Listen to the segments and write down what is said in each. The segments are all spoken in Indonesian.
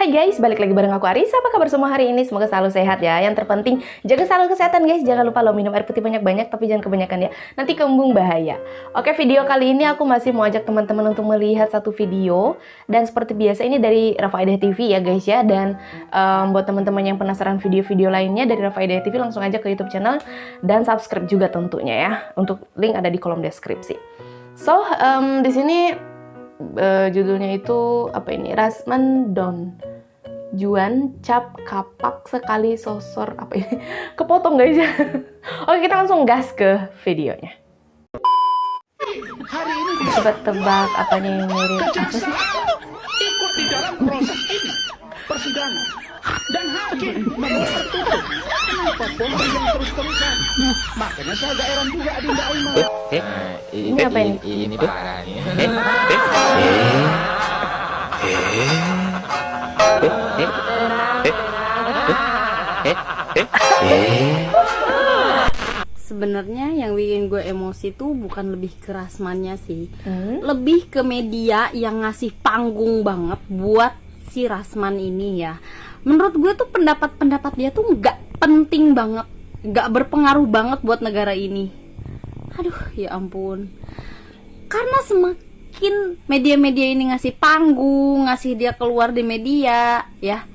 Hai guys, balik lagi bareng aku Arisa. Apa kabar semua hari ini? Semoga selalu sehat ya. Yang terpenting, jaga selalu kesehatan guys. Jangan lupa lo minum air putih banyak-banyak, tapi jangan kebanyakan ya. Nanti kembung bahaya. Oke, video kali ini aku masih mau ajak teman-teman untuk melihat satu video. Dan seperti biasa ini dari Rafaidah TV ya guys ya. Dan buat teman-teman yang penasaran video-video lainnya dari Rafaidah TV, langsung aja ke YouTube channel dan subscribe juga tentunya ya. Untuk link ada di kolom deskripsi. So, di sini judulnya itu apa ini? Rasman Don Juan cap kapak sekali sosor apa ini? Kepotong guys ya. Oke, kita langsung gas ke videonya. Hari ini Coba tebak apanya yang mirip. Apa sih? ikut di dalam proses ini persidangan dan hakim membuat tertutup. Kenapa bom yang terus-terusan? Makanya saya heran juga Adinda Aiman. Ini apa ini? Ini parah nih. Sebenarnya yang bikin gue emosi tuh bukan lebih ke Rasmannya sih, lebih ke media yang ngasih panggung banget buat si Rasman ini ya. Menurut gue tuh pendapat-pendapat dia tuh nggak penting banget, nggak berpengaruh banget buat negara ini. Aduh, ya ampun. Karena semakin media-media ini ngasih panggung, ngasih dia keluar di media, ya,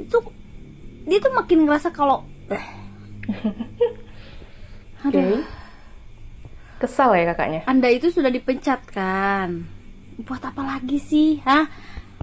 itu dia tuh makin ngerasa kalau Oke. Kesal ya kakaknya. Anda itu sudah dipecat kan? Buat apa lagi sih? Hah?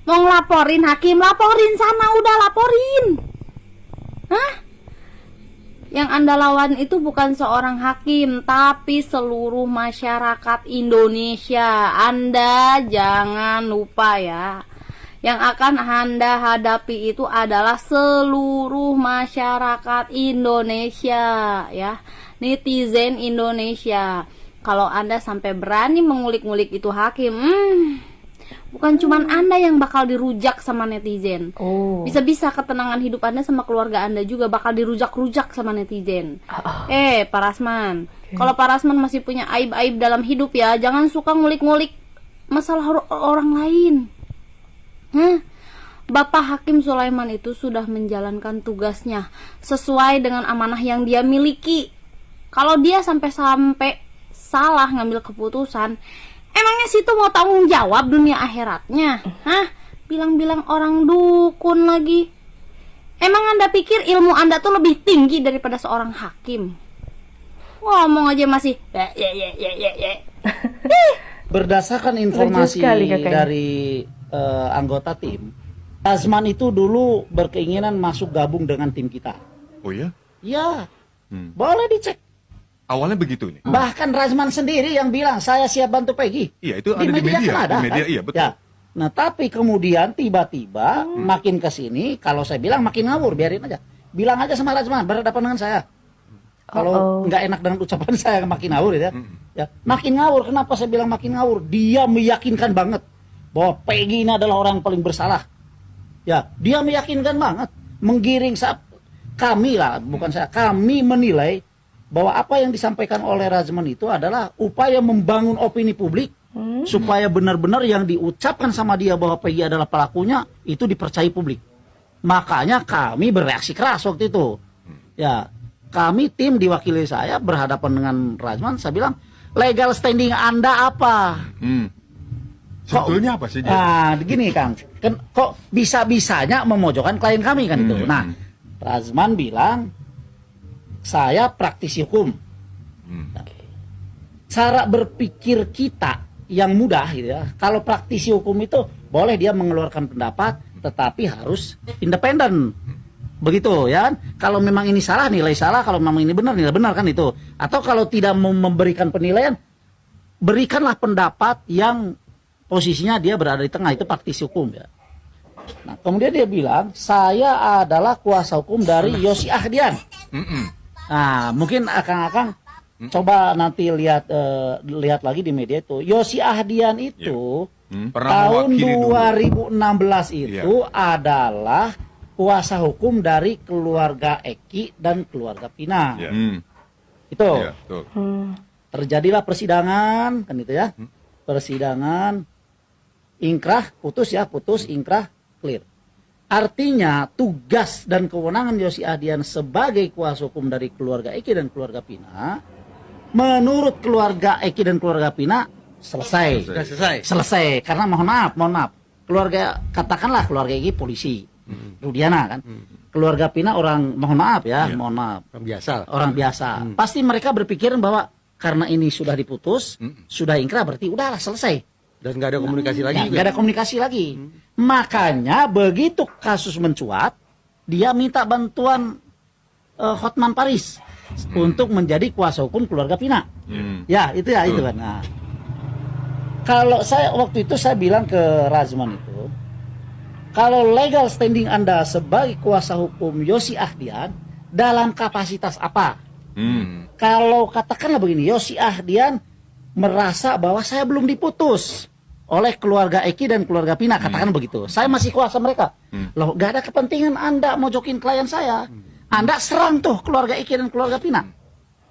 Mau ngelaporin hakim? Laporin sana, udah laporin. Hah? Yang Anda lawan itu bukan seorang hakim, tapi seluruh masyarakat Indonesia. Anda jangan lupa ya. Yang akan Anda hadapi itu adalah seluruh masyarakat Indonesia ya. Netizen Indonesia. Kalau Anda sampai berani mengulik-ngulik itu hakim, bukan cuman Anda yang bakal dirujak sama netizen. Bisa-bisa ketenangan hidup Anda sama keluarga Anda juga bakal dirujak-rujak sama netizen. Pak Rasman, kalau Pak Rasman masih punya aib-aib dalam hidup ya, jangan suka ngulik-ngulik masalah orang lain. Bapak Hakim Sulaiman itu sudah menjalankan tugasnya sesuai dengan amanah yang dia miliki. Kalau dia sampai salah ngambil keputusan, emangnya situ mau tanggung jawab dunia akhiratnya? Bilang-bilang orang dukun lagi. Emang Anda pikir ilmu Anda tuh lebih tinggi daripada seorang hakim? Ngomong aja masih Berdasarkan informasi sekali, kakaknya. dari anggota tim, Rasman itu dulu berkeinginan masuk gabung dengan tim kita. Oh ya? Ya, boleh dicek. Awalnya begitu nih. Bahkan Rasman sendiri yang bilang saya siap bantu Peggy. Iya, itu ada di media. Kan ada, Di media, kan? iya, betul. Ya. Nah, tapi kemudian tiba-tiba makin kesini, kalau saya bilang makin ngawur, biarin aja. Bilang aja sama Rasman berhadapan dengan saya. Kalau nggak enak dengan ucapan saya makin ngawur ya. Ya, makin ngawur. Kenapa saya bilang makin ngawur? Dia meyakinkan banget bahwa Peggy ini adalah orang yang paling bersalah. Ya, dia meyakinkan banget, menggiring kami lah, bukan saya. Kami menilai bahwa apa yang disampaikan oleh Rasman itu adalah upaya membangun opini publik supaya benar-benar yang diucapkan sama dia bahwa Peggy adalah pelakunya itu dipercayai publik. Makanya kami bereaksi keras waktu itu. Ya, kami tim diwakili saya berhadapan dengan Rasman, saya bilang, legal standing Anda apa? Sebetulnya apa sih dia? Nah, begini Kang, kok bisa-bisanya memojokkan klien kami kan itu. Nah, Rasman bilang, saya praktisi hukum. Cara berpikir kita yang mudah gitu ya. Kalau praktisi hukum itu boleh dia mengeluarkan pendapat, tetapi harus independen. Begitu ya. Kalau memang ini salah, nilai salah. Kalau memang ini benar, nilai benar kan itu. Atau kalau tidak mau memberikan penilaian, berikanlah pendapat yang posisinya dia berada di tengah, itu praktisi hukum ya. Nah, kemudian dia bilang, saya adalah kuasa hukum dari Yosi Ahdian. Nah, mungkin akang-akang coba nanti lihat lagi di media itu. Yosi Ahdian itu tahun 2016 itu adalah kuasa hukum dari keluarga Eki dan keluarga Pina. Itu. Terjadilah persidangan kan itu ya. Persidangan ingkrah putus ya, putus ingkrah clear. Artinya tugas dan kewenangan Yosi Ahdian sebagai kuasa hukum dari keluarga Eki dan keluarga Pina, menurut keluarga Eki dan keluarga Pina selesai. Sudah selesai. Selesai. Karena mohon maaf, keluarga, katakanlah keluarga Eki polisi, Rudiana kan. Keluarga Pina orang, mohon maaf ya, mohon maaf, Orang biasa. orang biasa. Pasti mereka berpikiran bahwa karena ini sudah diputus, sudah ingkrah, berarti udahlah selesai. Dan nggak ada komunikasi lagi Ya, juga. nggak ada komunikasi lagi. Makanya begitu kasus mencuat, dia minta bantuan Hotman Paris untuk menjadi kuasa hukum keluarga Pina. Ya, itu kan. Nah, kalau saya waktu itu saya bilang ke Razman itu, kalau legal standing Anda sebagai kuasa hukum Yosi Ahdian dalam kapasitas apa? Kalau katakanlah begini, Yosi Ahdian merasa bahwa saya belum diputus oleh keluarga Eki dan keluarga Pina, katakan begitu. Saya masih kuasa mereka. Loh, gak ada kepentingan Anda mojokin klien saya. Anda serang tuh keluarga Eki dan keluarga Pina.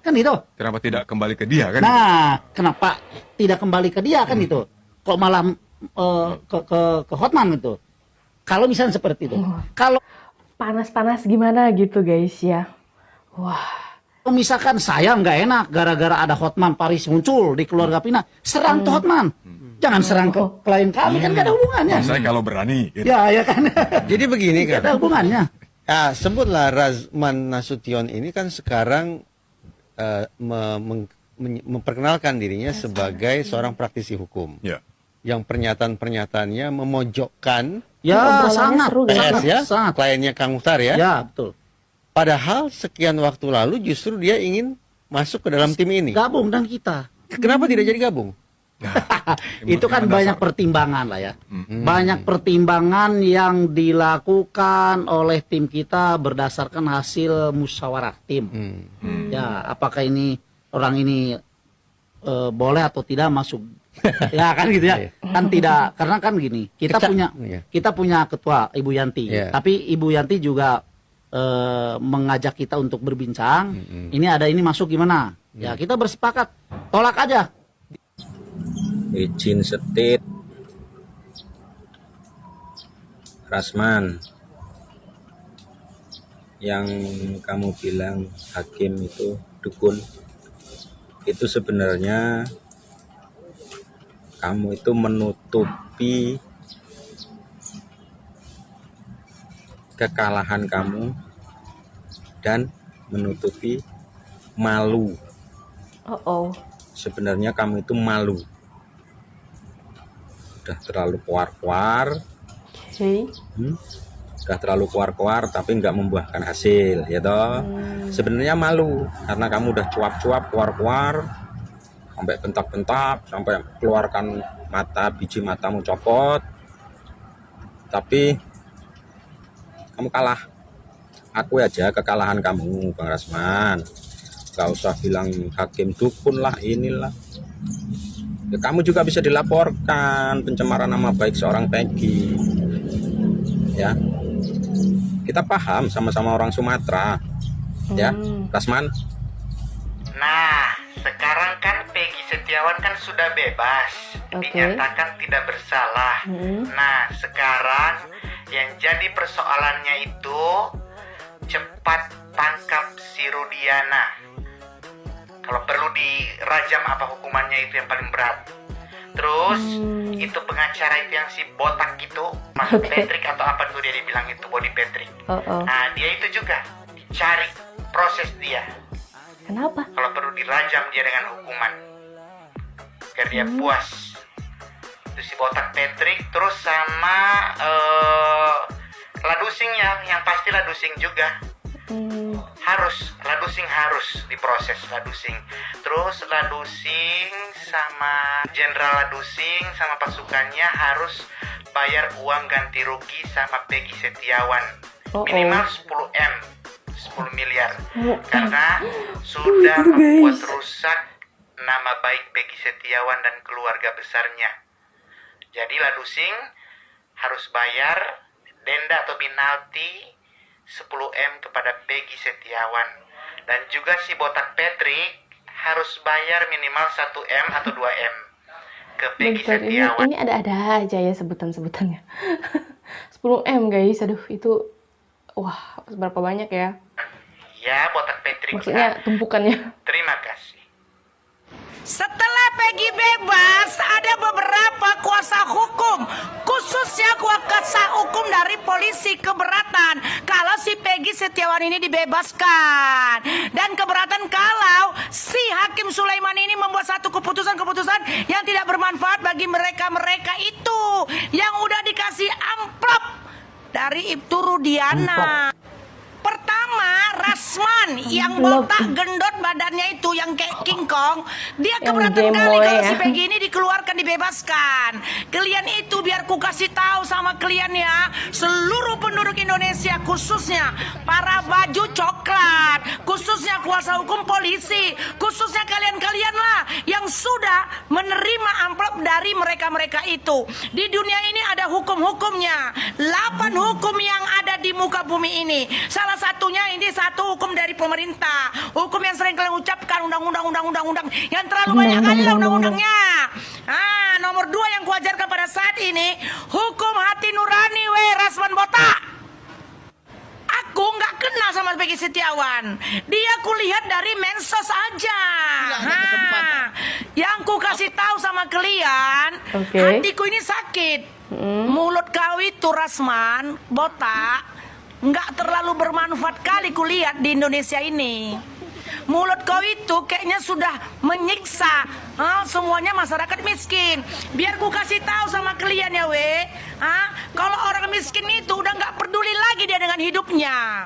Kan itu. Kenapa tidak kembali ke dia kan? Nah, kenapa tidak kembali ke dia kan itu? Kok malah ke Hotman itu? Kalau misalnya seperti itu. Kalau Panas-panas gimana gitu guys ya. Wah. misalkan saya nggak enak gara-gara ada Hotman Paris muncul di keluarga Pina, serang tuh Hotman. Jangan serang ke klien kami, kan gak ada hubungannya. Saya kalau berani. Gitu. Ya kan. Jadi begini Gak ada kan. hubungannya. Sebutlah Razman Nasution ini kan sekarang memperkenalkan dirinya sebagai seorang praktisi hukum. Ya. Yang pernyataan-pernyataannya memojokkan Ya, Obrolannya sangat. seru, guys. PS ya, Sangat. kliennya Kang Muhtar ya. Ya, betul. Padahal sekian waktu lalu justru dia ingin masuk ke dalam tim ini. Gabung dan kita. Kenapa tidak jadi gabung? Itu kan banyak pertimbangan lah ya. Banyak pertimbangan yang dilakukan oleh tim kita berdasarkan hasil musyawarah tim. Ya, apakah ini orang ini boleh atau tidak masuk? Ya kan gitu ya. Kan tidak, karena kan gini, kita punya ketua Ibu Yanti. Iya. Tapi Ibu Yanti juga mengajak kita untuk berbincang. Ini ada ini masuk gimana? Ya, kita bersepakat tolak aja. Izin setit Rasman, yang kamu bilang hakim itu dukun, itu sebenarnya kamu itu menutupi kekalahan kamu dan menutupi malu. Sebenarnya kamu itu malu, udah terlalu kuar-kuar, udah terlalu kuar-kuar tapi nggak membuahkan hasil, ya toh. Sebenarnya malu karena kamu udah cuap-cuap, kuar-kuar, sampai bentak-bentak, sampai keluarkan mata, biji matamu copot, tapi kamu kalah. Aku aja kekalahan kamu, Bang Rasman. Gak usah bilang hakim dukun lah, inilah. Ya, kamu juga bisa dilaporkan pencemaran nama baik seorang Peggy. Ya, kita paham sama-sama orang Sumatera. Ya, Rasman. Nah, sekarang kan Peggy Setiawan kan sudah bebas, dinyatakan tidak bersalah. Nah, sekarang yang jadi persoalannya itu cepat tangkap si Rudiana. Kalau perlu dirajam apa hukumannya, itu yang paling berat. Terus itu pengacara itu yang si botak itu, Mas Patrick atau apa tuh dia dibilang itu, Body Patrick. Nah, dia itu juga dicari proses dia. Kenapa? Kalau perlu dirajam dia dengan hukuman, biar dia puas. Itu si botak Patrick, terus sama Ladusing yang pasti Ladusing juga. Ladusing harus diproses, Ladusing. Terus Ladusing sama Jenderal Ladusing sama pasukannya harus bayar uang ganti rugi sama Peggy Setiawan. Minimal 10 miliar. Karena sudah membuat rusak nama baik Peggy Setiawan dan keluarga besarnya. Jadi Ladusing harus bayar denda atau penalti 10M kepada Peggy Setiawan. Dan juga si botak Patrick harus bayar minimal 1M atau 2M ke Peggy Bentar, Setiawan. ini ada-ada aja ya sebutan-sebutannya. 10M guys, aduh itu wah berapa banyak ya? Ya, botak Patrick. Maksudnya tumpukannya. Terima kasih. Setelah Peggy bebas, ada beberapa kuasa hukum, khususnya kuasa hukum dari polisi keberatan kalau si Peggy Setiawan ini dibebaskan. Dan keberatan kalau si Hakim Sulaiman ini membuat satu keputusan-keputusan yang tidak bermanfaat bagi mereka-mereka itu yang udah dikasih amplop dari Ibtu Rudiana. Pertama, Rasman yang botak gendut badannya itu yang kayak King Kong, dia keberatan kali kalau si Peggy ini dikeluarkan, dibebaskan. Kalian itu biar ku kasih tahu sama kalian ya, seluruh penduduk Indonesia, khususnya para baju coklat, khususnya kuasa hukum polisi, khususnya kalian-kalian lah yang sudah menerima amplop dari mereka-mereka itu. Di dunia ini ada hukum-hukumnya, 8 hukum yang ada di muka bumi ini. Salah satunya ini satu hukum dari pemerintah, hukum yang sering kalian ucapkan, undang-undang yang terlalu banyak kali lah undang-undangnya. Nomor 2 yang kuajarkan pada saat ini, hukum hati nurani Rasman botak. Aku nggak kenal sama Peggy Setiawan, dia kulihat dari mensos aja. Yang ku kasih tahu sama kalian, hatiku ini sakit. Mulut kau itu Rasman botak nggak terlalu bermanfaat kali kulihat di Indonesia ini. Mulut kau itu kayaknya sudah menyiksa semuanya masyarakat miskin. Biar ku kasih tahu sama kalian ya kalau orang miskin itu udah nggak peduli lagi dia dengan hidupnya.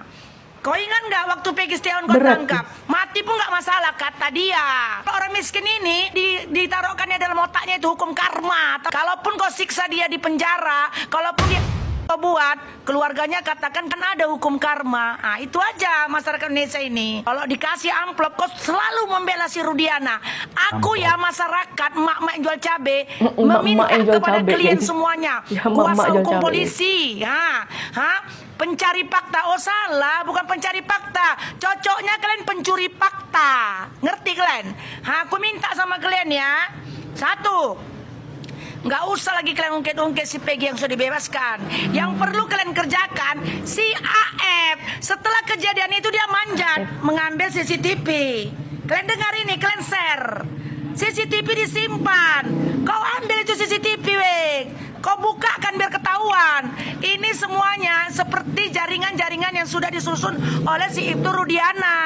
Kau ingat nggak waktu Peggy Setiawan kau tangkap? Mati pun nggak masalah kata dia. Orang miskin ini ditaruhkannya dalam otaknya itu hukum karma. Kalaupun kau siksa dia di penjara, kalaupun dia kau buat, keluarganya katakan kan ada hukum karma. Itu aja masyarakat Indonesia ini. Kalau dikasih amplop, kau selalu membela si Rudiana. Aku ya masyarakat, mak-mak yang jual cabe, meminta kepada kalian semuanya, kuasa hukum polisi, pencari fakta. Oh salah, bukan pencari fakta. Cocoknya kalian pencuri fakta. Ngerti kalian? Aku minta sama kalian ya. 1, nggak usah lagi kalian ungkit-ungkit si Peggy yang sudah dibebaskan. Yang perlu kalian kerjakan, si AF setelah kejadian itu dia manjat mengambil CCTV. Kalian dengar ini, kalian share. CCTV disimpan. Kau ambil itu CCTV, kau bukakan biar ketahuan. Ini semuanya seperti jaringan-jaringan yang sudah disusun oleh si Ibtu Rudiana.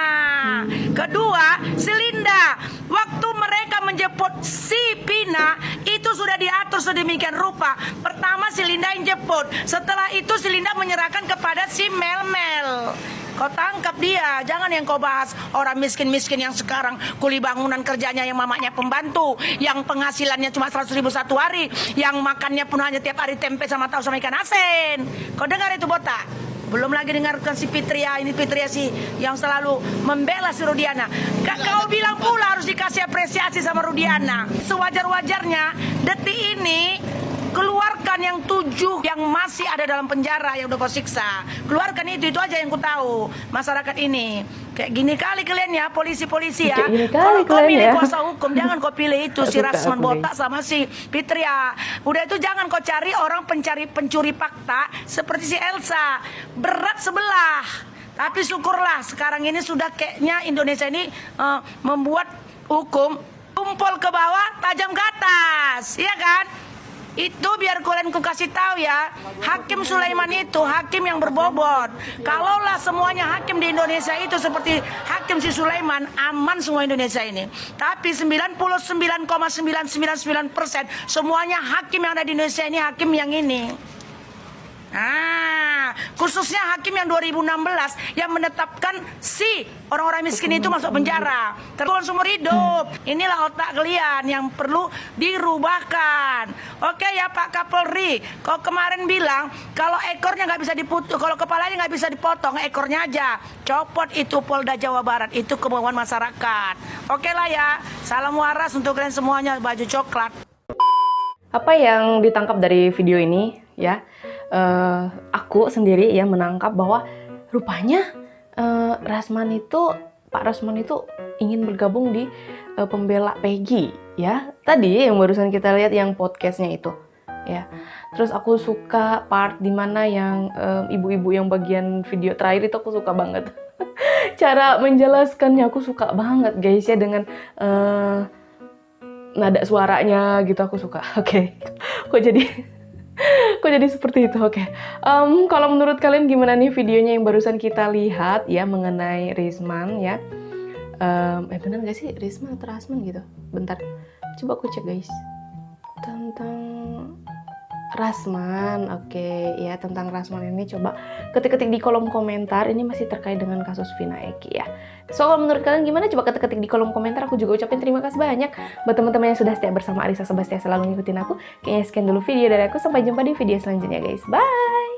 Kedua, si Linda, waktu mereka menjemput si Pina itu sudah diatur sedemikian rupa. Pertama si Linda yang jemput, setelah itu si Linda menyerahkan kepada si Mel. Kau tangkap dia, jangan yang kau bahas orang miskin-miskin yang sekarang kuli bangunan kerjanya yang mamanya pembantu, yang penghasilannya cuma 100.000 satu hari, yang makannya pun hanya tiap hari tempe sama tahu sama ikan asin. Kau dengar itu botak? Belum lagi dengarkan si Fitria, ini Fitria sih yang selalu membela si Rudiana. Kau bilang pula harus dikasih apresiasi sama Rudiana. Sewajar-wajarnya detik ini keluarkan yang 7 yang masih ada dalam penjara yang udah kau siksa. Keluarkan itu aja yang ku tahu. Masyarakat ini kayak gini kali kalian ya, polisi-polisi ya. Kalau kau pilih kuasa hukum, jangan kau pilih itu si Rasman botak sama si Fitria. Udah itu jangan kau cari orang pencuri fakta seperti si Elsa. Berat sebelah. Tapi syukurlah sekarang ini sudah kayaknya Indonesia ini membuat hukum tumpul ke bawah, tajam ke atas, iya kan? Itu biar kalian ku kasih tahu ya, Hakim Sulaiman itu hakim yang berbobot. Kalaulah semuanya hakim di Indonesia itu seperti Hakim si Sulaiman, aman semua Indonesia ini. Tapi 99,999% semuanya hakim yang ada di Indonesia ini hakim yang ini. Khususnya hakim yang 2016 yang menetapkan si orang-orang miskin itu masuk penjara terus seumur hidup. Inilah otak kalian yang perlu dirubahkan. Oke ya Pak Kapolri, kau kemarin bilang kalau ekornya nggak bisa dipotong, kalau kepalanya nggak bisa dipotong, ekornya aja copot. Itu Polda Jawa Barat, itu kemauan masyarakat. Oke lah ya, salam waras untuk kalian semuanya baju coklat. Apa yang ditangkap dari video ini ya? Aku sendiri ya menangkap bahwa rupanya Pak Rasman itu ingin bergabung di pembela Peggy ya. Tadi yang barusan kita lihat yang podcastnya itu ya. Terus aku suka part dimana yang ibu-ibu yang bagian video terakhir itu aku suka banget. Cara menjelaskannya aku suka banget guys ya, dengan nada suaranya gitu aku suka. Oke. Kok jadi seperti itu? Oke. Kalau menurut kalian gimana nih videonya yang barusan kita lihat ya mengenai Risman ya? Bener gak sih Risman atau Rasman gitu? Bentar. Coba aku cek guys. Tentang Rasman, oke ya, tentang Rasman ini coba ketik-ketik di kolom komentar. Ini masih terkait dengan kasus Vina Eki ya. So kalau menurut kalian gimana? Coba ketik-ketik di kolom komentar. Aku juga ucapin terima kasih banyak buat teman-teman yang sudah setia bersama Arissa Sebastia, selalu ngikutin aku. Kayaknya sekian dulu video dari aku. Sampai jumpa di video selanjutnya guys. Bye.